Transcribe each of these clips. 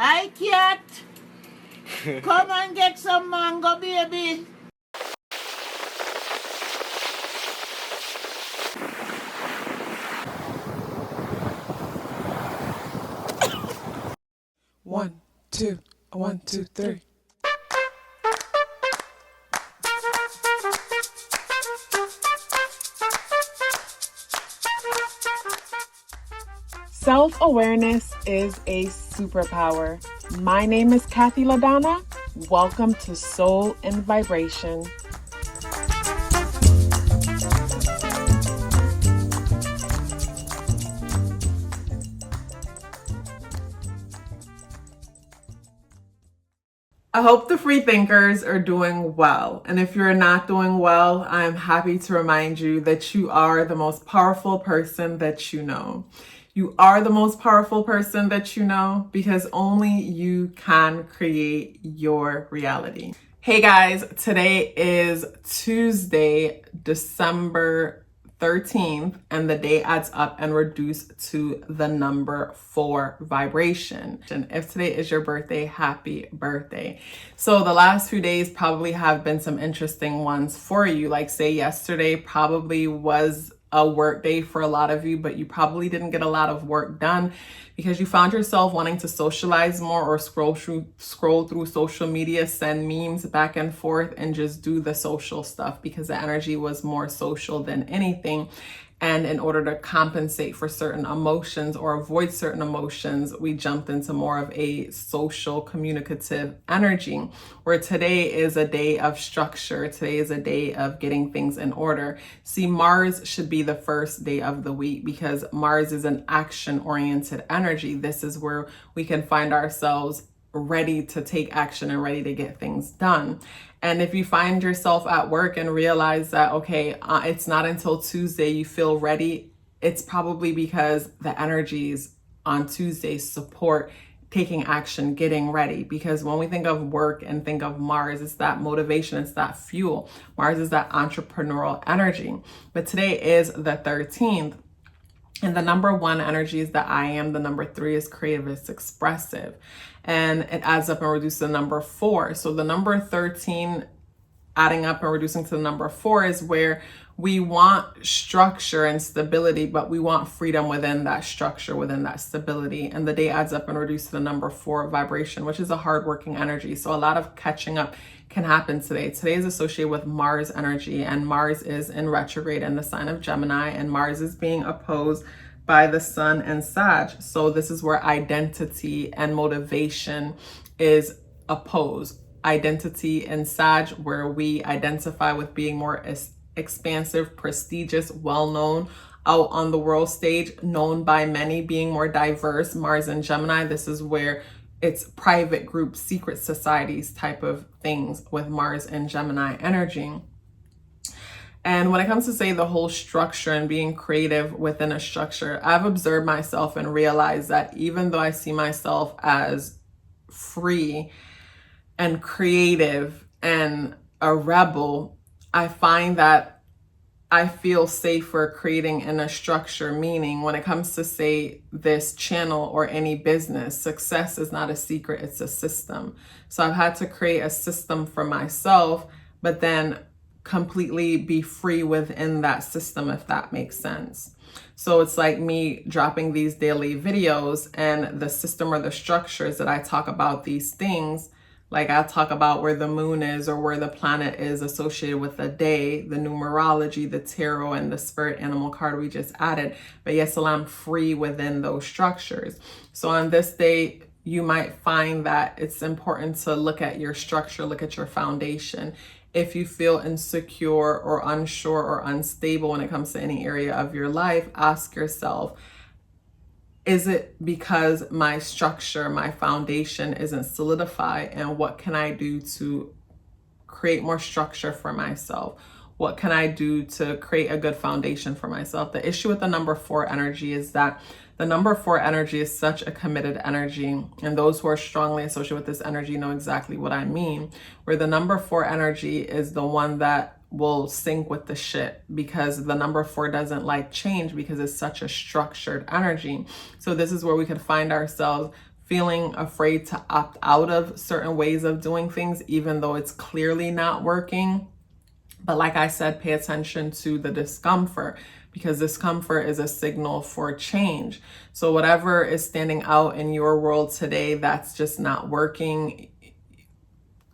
Hi, cat. Come and get some mango, baby. One, two, 1, 2, 3. Self-awareness is a superpower. My name is KathyLaDonna. Welcome to Soul and Vibration. I hope the free thinkers are doing well. And if you're not doing well, I'm happy to remind you that you are the most powerful person that you know. You are the most powerful person that you know because only you can create your reality. Hey guys, today is Tuesday, December 13th, and the day adds up and reduced to the number 4 vibration. And if today is your birthday, happy birthday. So the last few days probably have been some interesting ones for you. Like say yesterday probably was a work day for a lot of you, but you probably didn't get a lot of work done because you found yourself wanting to socialize more or scroll through social media, send memes back and forth, and just do the social stuff because the energy was more social than anything. And in order to compensate for certain emotions or avoid certain emotions, we jumped into more of a social communicative energy, where today is a day of structure. Today is a day of getting things in order. See, Mars should be the first day of the week because Mars is an action-oriented energy. This is where we can find ourselves ready to take action and ready to get things done. And if you find yourself at work and realize that, okay, it's not until Tuesday you feel ready, it's probably because the energies on Tuesday support taking action, getting ready. Because when we think of work and think of Mars, it's that motivation, it's that fuel. Mars is that entrepreneurial energy. But today is the 13th. And the number 1 energy is the I am. The number 3 is creative, it's expressive. And it adds up and reduces the number 4. So the number 13 adding up and reducing to the number 4 is where we want structure and stability, but we want freedom within that structure, within that stability. And the day adds up and reduces to the number 4 vibration, which is a hardworking energy. So a lot of catching up can happen today. Today is associated with Mars energy, and Mars is in retrograde in the sign of Gemini, and Mars is being opposed by the Sun and Sag. So this is where identity and motivation is opposed. Identity in Sag, where we identify with being more expansive, prestigious, well-known, out on the world stage, known by many, being more diverse. Mars and Gemini, this is where it's private groups, secret societies type of things with Mars and Gemini energy. And when it comes to say the whole structure and being creative within a structure, I've observed myself and realized that even though I see myself as free and creative and a rebel, I find that I feel safer creating in a structure, meaning when it comes to say this channel or any business, success is not a secret, it's a system. So I've had to create a system for myself, but then completely be free within that system, if that makes sense. So it's like me dropping these daily videos, and the system or the structures that I talk about these things, like I talk about where the moon is or where the planet is associated with the day, the numerology, the tarot, and the spirit animal card we just added. But yes, so I'm free within those structures. So on this day, you might find that it's important to look at your structure, look at your foundation. If you feel insecure or unsure or unstable when it comes to any area of your life, ask yourself, is it because my structure, my foundation isn't solidified? And what can I do to create more structure for myself? What can I do to create a good foundation for myself? The issue with the number 4 energy is that the number 4 energy is such a committed energy. And those who are strongly associated with this energy know exactly what I mean. Where the number 4 energy is the one that will sync with the shit, because the number 4 doesn't like change because it's such a structured energy. So this is where we could find ourselves feeling afraid to opt out of certain ways of doing things, even though it's clearly not working. But like I said, pay attention to the discomfort, because discomfort is a signal for change. So whatever is standing out in your world today that's just not working,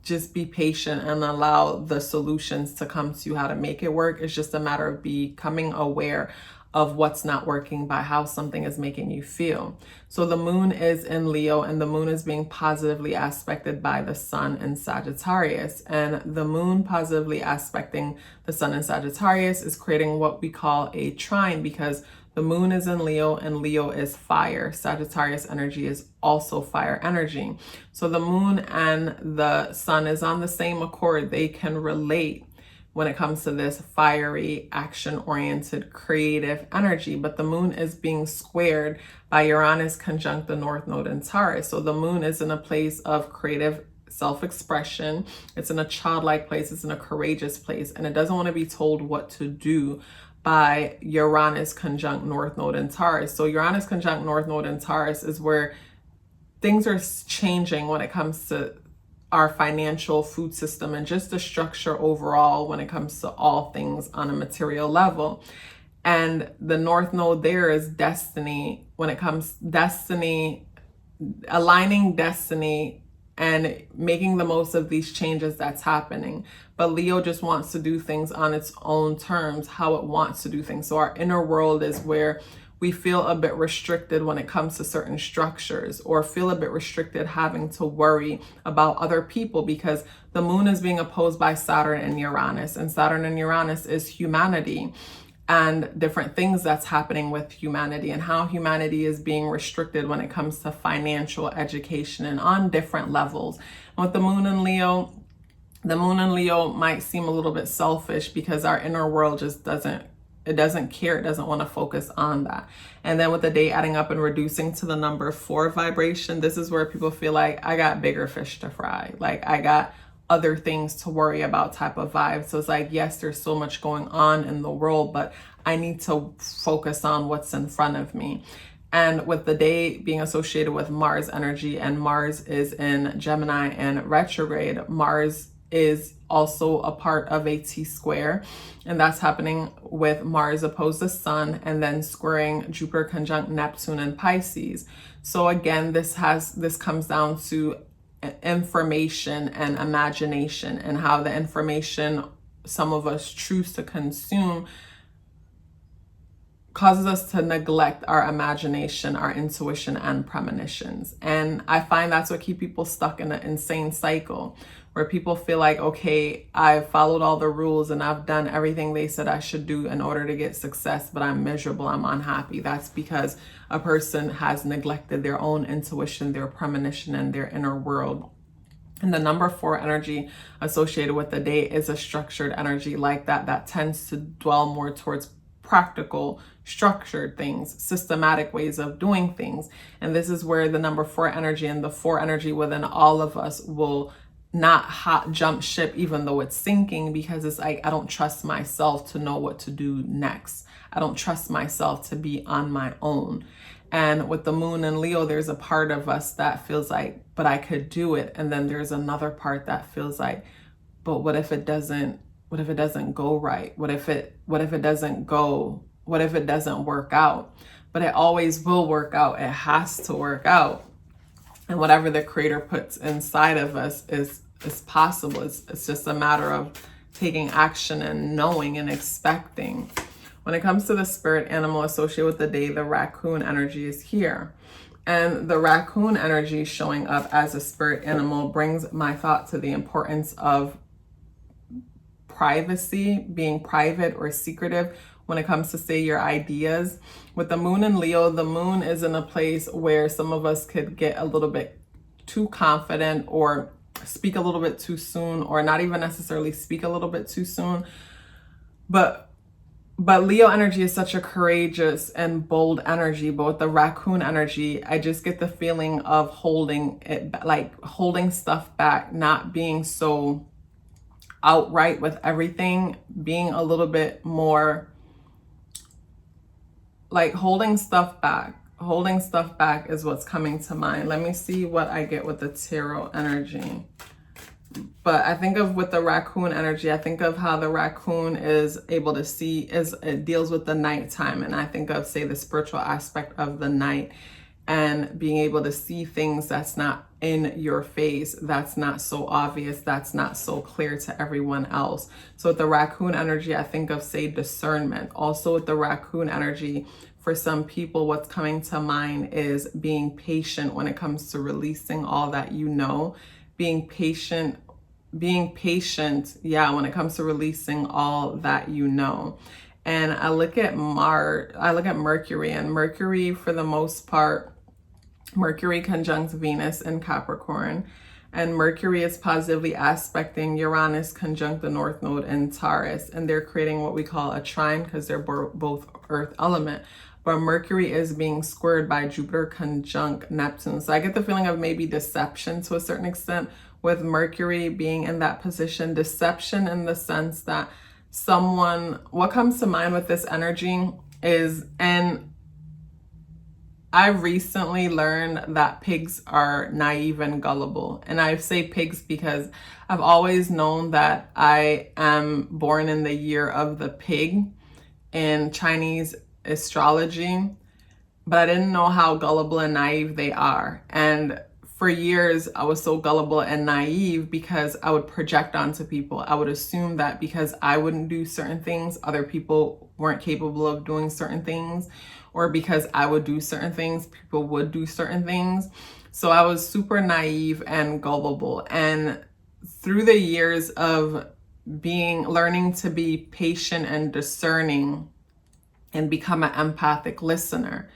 just be patient and allow the solutions to come to you, how to make it work. It's just a matter of becoming aware of what's not working by how something is making you feel. So the moon is in Leo, and the moon is being positively aspected by the sun in Sagittarius. And the moon positively aspecting the sun in Sagittarius is creating what we call a trine, because the moon is in Leo, and Leo is fire. Sagittarius energy is also fire energy. So the moon and the sun is on the same accord. They can relate when it comes to this fiery, action-oriented, creative energy. But the moon is being squared by Uranus conjunct the North Node in Taurus. So the moon is in a place of creative self-expression. It's in a childlike place. It's in a courageous place. And it doesn't want to be told what to do by Uranus conjunct North Node in Taurus. So Uranus conjunct North Node in Taurus is where things are changing when it comes to our financial food system and just the structure overall when it comes to all things on a material level. And the North Node there is destiny, when it comes destiny, aligning destiny and making the most of these changes that's happening. But Leo just wants to do things on its own terms, how it wants to do things. So our inner world is where we feel a bit restricted when it comes to certain structures, or feel a bit restricted having to worry about other people, because the moon is being opposed by Saturn and Uranus, and Saturn and Uranus is humanity and different things that's happening with humanity and how humanity is being restricted when it comes to financial education and on different levels. And with the moon in Leo, the moon in Leo might seem a little bit selfish because our inner world just doesn't care. It doesn't want to focus on that. And then with the day adding up and reducing to the number 4 vibration, this is where people feel like I got bigger fish to fry. Like I got other things to worry about type of vibe. So it's like, yes, there's so much going on in the world, but I need to focus on what's in front of me. And with the day being associated with Mars energy, and Mars is in Gemini and retrograde, Mars is also a part of a T-square, and that's happening with Mars opposed to Sun and then squaring Jupiter conjunct Neptune in Pisces. So again, this comes down to information and imagination, and how the information some of us choose to consume causes us to neglect our imagination, our intuition, and premonitions. And I find that's what keep people stuck in an insane cycle, where people feel like, okay, I've followed all the rules and I've done everything they said I should do in order to get success, but I'm miserable, I'm unhappy. That's because a person has neglected their own intuition, their premonition, and their inner world. And the number 4 energy associated with the day is a structured energy like that tends to dwell more towards practical, structured things, systematic ways of doing things. And this is where the number 4 energy and the 4 energy within all of us will not hot jump ship, even though it's sinking, because it's like, I don't trust myself to know what to do next. I don't trust myself to be on my own. And with the moon in Leo, there's a part of us that feels like, but I could do it. And then there's another part that feels like, but what if it doesn't go right? What if it doesn't work out? But it always will work out. It has to work out. And whatever the creator puts inside of us is possible. It's just a matter of taking action and knowing and expecting. When it comes to the spirit animal associated with the day, the raccoon energy is here. And the raccoon energy showing up as a spirit animal brings my thought to the importance of privacy, being private or secretive when it comes to, say, your ideas. With the moon in Leo, the moon is in a place where some of us could get a little bit too confident or speak a little bit too soon, or not even necessarily speak a little bit too soon. But Leo energy is such a courageous and bold energy. But with the raccoon energy, I just get the feeling of holding stuff back, not being so outright with everything, being a little bit more like holding stuff back. Holding stuff back is what's coming to mind. Let me see what I get with the tarot energy. But I think of with the raccoon energy, I think of how the raccoon is able to see, it deals with the nighttime. And I think of, say, the spiritual aspect of the night and being able to see things that's not in your face, that's not so obvious, that's not so clear to everyone else. So with the raccoon energy, I think of, say, discernment. Also with the raccoon energy, for some people, what's coming to mind is being patient when it comes to releasing all that you know, being patient, yeah, when it comes to releasing all that you know. And I look at Mercury, and Mercury, for the most part, Mercury conjunct Venus in Capricorn, and Mercury is positively aspecting Uranus conjunct the North Node in Taurus, and they're creating what we call a trine because they're both earth element. But Mercury is being squared by Jupiter conjunct Neptune. So I get the feeling of maybe deception to a certain extent with Mercury being in that position. Deception in the sense that what comes to mind with this energy is, and I recently learned that pigs are naive and gullible. And I say pigs because I've always known that I am born in the year of the pig in Chinese astrology, but I didn't know how gullible and naive they are. And for years, I was so gullible and naive because I would project onto people. I would assume that because I wouldn't do certain things, other people weren't capable of doing certain things, or because I would do certain things, people would do certain things. So I was super naive and gullible. And through the years of learning to be patient and discerning and become an empathic listener,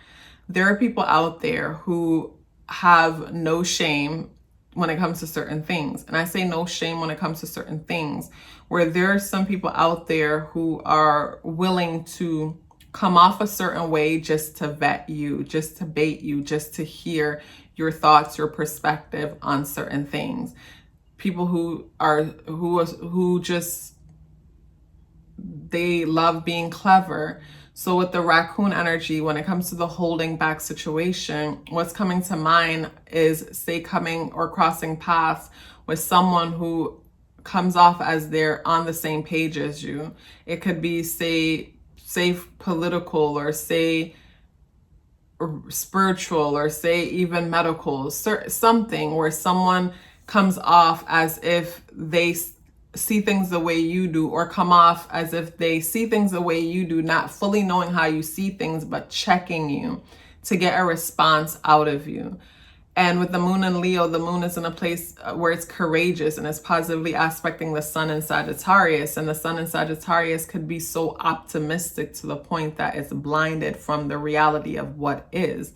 there are people out there who have no shame when it comes to certain things. And I say no shame when it comes to certain things, where there are some people out there who are willing to come off a certain way just to vet you, just to bait you, just to hear your thoughts, your perspective on certain things. People who just, they love being clever. So with the raccoon energy, when it comes to the holding back situation, what's coming to mind is, say, coming or crossing paths with someone who comes off as they're on the same page as you. It could be, say political, or say spiritual, or say even medical, something where someone comes off as if they see things the way you do, or come off as if they see things the way you do, not fully knowing how you see things, but checking you to get a response out of you. And with the moon in Leo, the moon is in a place where it's courageous and it's positively aspecting the sun in Sagittarius. And the sun in Sagittarius could be so optimistic to the point that it's blinded from the reality of what is.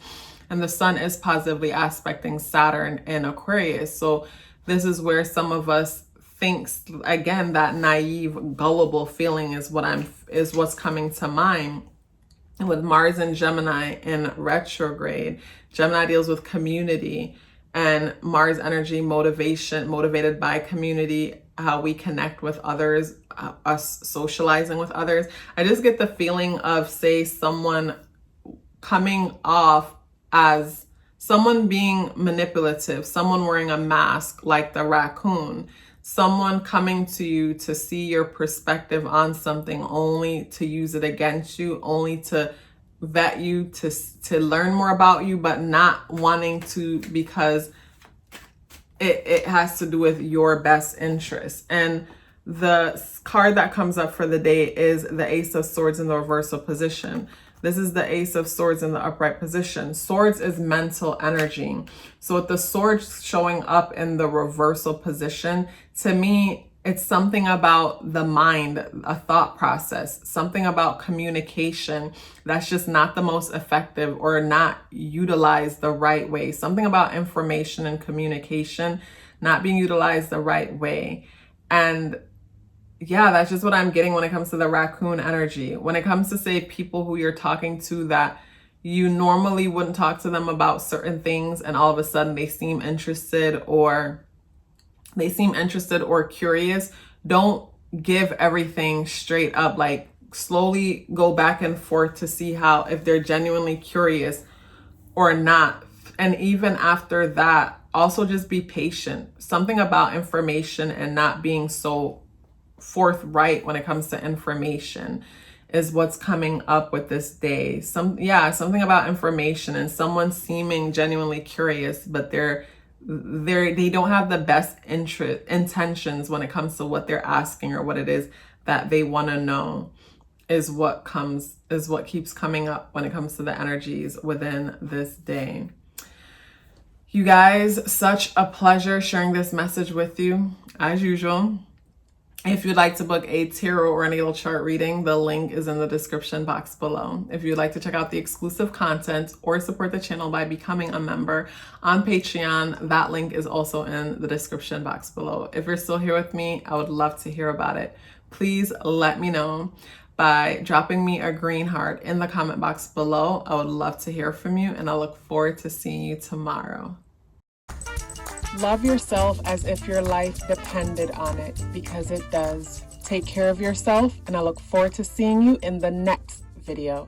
And the sun is positively aspecting Saturn in Aquarius. So this is where some of us thinks, again, that naive, gullible feeling is what's coming to mind. And with Mars and Gemini in retrograde, Gemini deals with community, and Mars energy, motivated by community, how we connect with others, us socializing with others. I just get the feeling of, say, someone coming off as someone being manipulative, someone wearing a mask like the raccoon, someone coming to you to see your perspective on something only to use it against you, only to vet you, to learn more about you, but not wanting to, because it has to do with your best interest. And the card that comes up for the day is the Ace of Swords in the reversal position. This is the Ace of Swords in the upright position. Swords is mental energy. So with the swords showing up in the reversal position, to me, it's something about the mind, a thought process, something about communication that's just not the most effective or not utilized the right way. Something about information and communication not being utilized the right way. And yeah, that's just what I'm getting when it comes to the raccoon energy. When it comes to, say, people who you're talking to that you normally wouldn't talk to them about certain things, and all of a sudden they seem interested or curious, don't give everything straight up. Like, slowly go back and forth to see how, if they're genuinely curious, or not. And even after that, also just be patient. Something about information and not being so forthright when it comes to information is what's coming up with this day. Something about information and someone seeming genuinely curious, but they don't have the best intentions when it comes to what they're asking or what it is that they want to know, is what keeps coming up when it comes to the energies within this day. You guys, such a pleasure sharing this message with you as usual. If you'd like to book a tarot or natal chart reading, the link is in the description box below. If you'd like to check out the exclusive content or support the channel by becoming a member on Patreon, that link is also in the description box below. If you're still here with me, I would love to hear about it. Please let me know by dropping me a green heart in the comment box below. I would love to hear from you, and I look forward to seeing you tomorrow. Love yourself as if your life depended on it, because it does. Take care of yourself, and I look forward to seeing you in the next video.